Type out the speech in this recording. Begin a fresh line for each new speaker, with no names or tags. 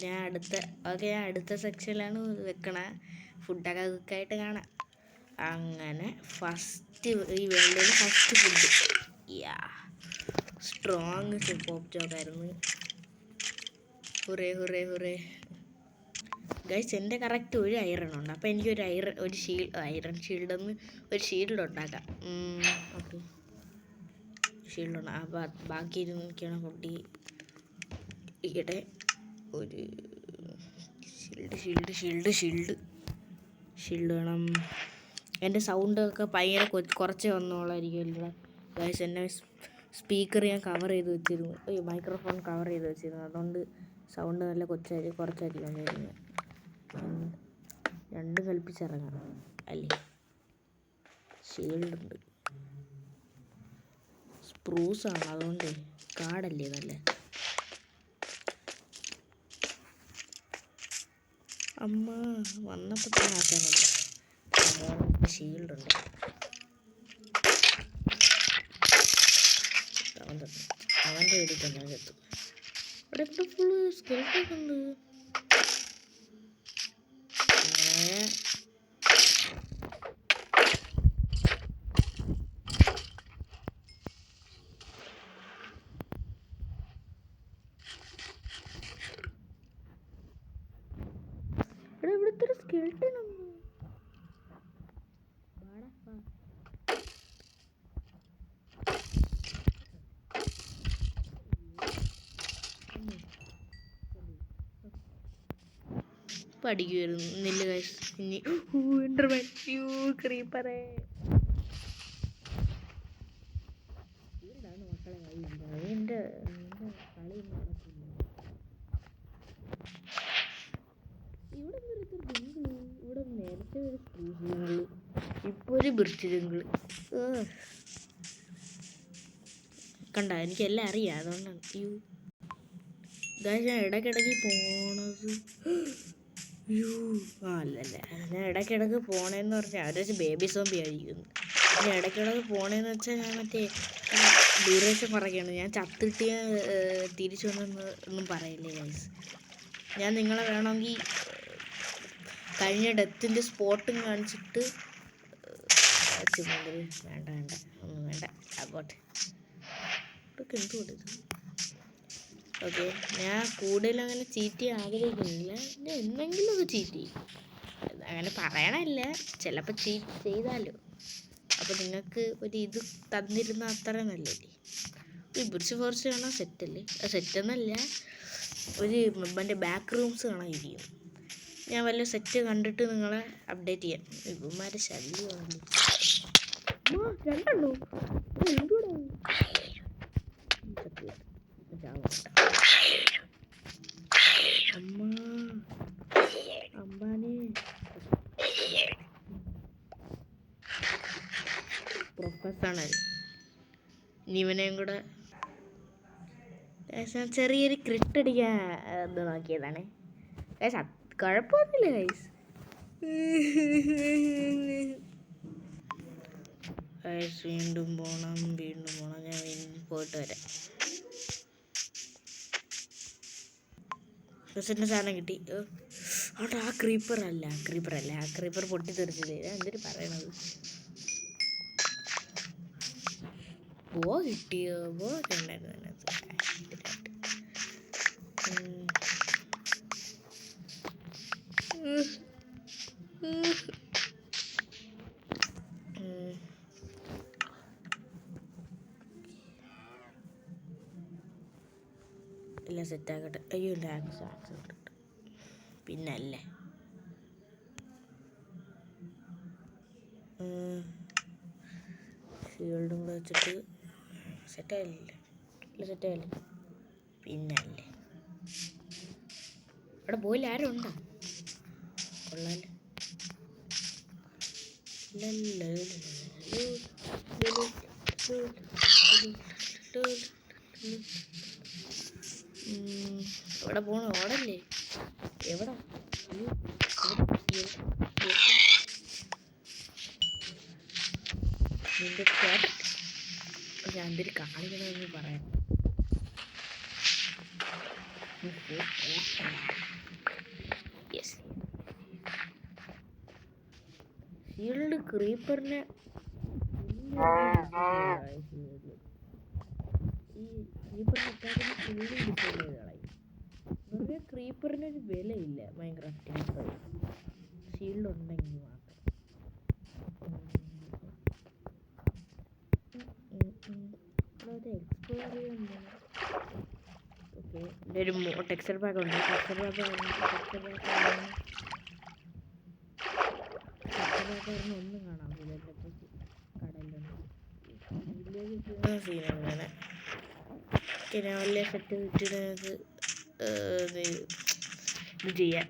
ഞാൻ അടുത്ത സെക്ഷനിലാണ് വെക്കണ. ഫുഡൊക്കെ കുക്കായിട്ട് കാണാം. അങ്ങനെ ഈ വേൾഡിൽ ഫസ്റ്റ് ഫുഡ് സ്ട്രോങ് പോപ്പ് ചോക്കായിരുന്നു. Hurray hurray hurray guys. എൻ്റെ കറക്റ്റ് ഒരു ഐറൺ ഉണ്ട്. അപ്പോൾ എനിക്കൊരു ഐറൺ ഷീൽഡെന്ന് ഒരു ഷീൽഡ് ഉണ്ടാക്കാം. ഓക്കെ, ഷീൽഡുണ്ട്. അപ്പോൾ ബാക്കി എനിക്കാണ് ഫുഡ് ഇവിടെ ഒരു ഷീൽഡ് വേണം. എൻ്റെ സൗണ്ടൊക്കെ ഭയങ്കര കുറച്ച് വന്നോളായിരിക്കുമല്ലോ ഗൈസ്. എൻ്റെ സ്പീക്കർ ഞാൻ കവർ ചെയ്ത് വെച്ചിരുന്നു, മൈക്രോഫോൺ കവർ ചെയ്ത് വെച്ചിരുന്നു. അതുകൊണ്ട് സൗണ്ട് നല്ല കുറച്ചായിരിക്കും വന്നിരുന്നത്. രണ്ടും കൽപ്പിച്ചിറങ്ങാം അല്ലേ. ഷീൽഡുണ്ട്, സ്പ്രൂസാണ്, അതുകൊണ്ട് കാടല്ലേ നല്ല. അമ്മ വന്നപ്പോൾ തന്നെ ആക്കാൻ മതി. ഷീൽഡുണ്ട്. അവൻ്റെ വേടിക്കാൻ ഞാൻ എത്തും. ഇവിടെ എത്ര ഫുള്ള് സ്കെൽറ്റൊക്കെ ഉണ്ട്. ഇവിടുത്തെ സ്കെൽട്ടൺ ഉണ്ട്. പഠിക്കുമായിരുന്നു നെല്ല് ഇനി ക്രീപ്പറേ മക്കളെ എൻ്റെ കളി ഇവിടെ നേരത്തെ ഒരു സ്ക്രീൻ, ഇപ്പോൾ ഒരു ബ്രിഡ്ജ് ജംഗിള് കണ്ട. എനിക്കെല്ലാം അറിയാം, അതുകൊണ്ടാണ്. ഞാൻ ഇടയ്ക്കിടയ്ക്ക് പോണത് അല്ലല്ല, ഞാൻ ഇടയ്ക്കിടയ്ക്ക് പോണേന്ന് പറഞ്ഞാൽ അവരെ ബേബി സോംബി ആയിരിക്കുന്നു. ഞാൻ ഇടയ്ക്കിടയ്ക്ക് പോണേന്ന് വെച്ചാൽ ഞാൻ മറ്റേ ഡ്യൂറേഷൻ പറയുകയാണ്. ഞാൻ ചത്തിട്ട് തിരിച്ചു വന്നൊന്നും പറയില്ലേ ഗൈസ്. ഞാൻ നിങ്ങളെ വേണമെങ്കിൽ കഴിഞ്ഞ ഡെത്തിൻ്റെ സ്പോട്ടും കാണിച്ചിട്ട് വേണ്ട ഒന്നും വേണ്ട, ആകോട്ടെ. ഇതൊക്കെ എന്തുകൊണ്ടത്? ഓക്കെ, ഞാൻ കൂടുതലും അങ്ങനെ ചീറ്റ് ചെയ്യാൻ ആഗ്രഹിക്കുന്നില്ല. ഞാൻ എന്തെങ്കിലും ഒക്കെ ചീറ്റ് ചെയ്യും. അങ്ങനെ പറയണമല്ല, ചിലപ്പോൾ ചീറ്റ് ചെയ്താലോ. അപ്പോൾ നിങ്ങൾക്ക് ഒരു ഇത് തന്നിരുന്ന അത്ര നല്ലല്ലേ. ഈ ബ്രിഡ്ജ് ഫോറസ്റ്റ് കാണാൻ സെറ്റല്ലേ? സെറ്റെന്നല്ല, ഒരു എൻ്റെ ബാക്ക് റൂംസ് കാണാൻ ഇരിക്കും. ഞാൻ വല്ല സെറ്റ് കണ്ടിട്ട് നിങ്ങളെ അപ്ഡേറ്റ് ചെയ്യാം. ഇവന്മാരെ ശല്യമാണ്. രണ്ടുണ്ടോ? എന്തുകൂടെ അമ്മാനെ പ്രൊഫസണൽ. ഇവനെയും കൂടെ ചെറിയൊരു ക്രിട്ട് അടിക്കാൻ ഇത് നോക്കിയതാണ് ഗൈസ്. കുഴപ്പമൊന്നുമില്ല ഗൈസ്. വീണ്ടും പോണം. ഞാൻ പോയിട്ട് വരാം. ബസ്സിൻ്റെ സാധനം കിട്ടി. അവിടെ ആ ക്രീപ്പറല്ല, ആ ക്രീപ്പർ പൊട്ടിത്തെറിച്ചത്. എന്തൊരു പറയണത്. കിട്ടിയോ? ഉണ്ടായിരുന്നു അതിനകത്ത്. എല്ലാം സെറ്റാക്കട്ടെ. അയ്യോ ആക്സിഡൻറ്റ്. പിന്നല്ലേ ഷീൽഡും കൂടെ വെച്ചിട്ട് സെറ്റായില്ലേ. പിന്നല്ലേ അവിടെ പോയില്ല. ആരും ഉണ്ടോ? കൊള്ളാല്ലേ. എവിടെ പോണോ? ഓടല്ലേ. എവിടെ നിന്റെ ഞാൻ എന്തൊരു കാണിക്കണമെന്ന് പറയാം. ഷീൽഡ് ക്രീപ്പറിനെ ഈ ക്രീപ്പറിനെ അറ്റാക്കിന് ഫുള്ളി ഡിഫെൻഡ് ചെയ്ത് കളയും. വെറുതെ ക്രീപ്പറിനൊരു വിലയില്ല മൈൻക്രാഫ്റ്റിൽ ഷീൽഡ് ഉണ്ടെങ്കിൽ മാത്രം. എക്സ്പ്ലോർ ചെയ്യാൻ ഓക്കെ. എൻ്റെ ഒരു ടെക്സ്ചർ പാക്ക് ഉണ്ട്. ടെക്സ്ചർ പാക്ക് ഒന്നും കാണാൻ പോകില്ല. എൻ്റെ കടയിലുണ്ട് വില്ലേജ് സീനാണ് അങ്ങനെ. ഞാൻ വലിയ സെറ്റ് വിട്ടിട്ട് ഇത് ചെയ്യാം.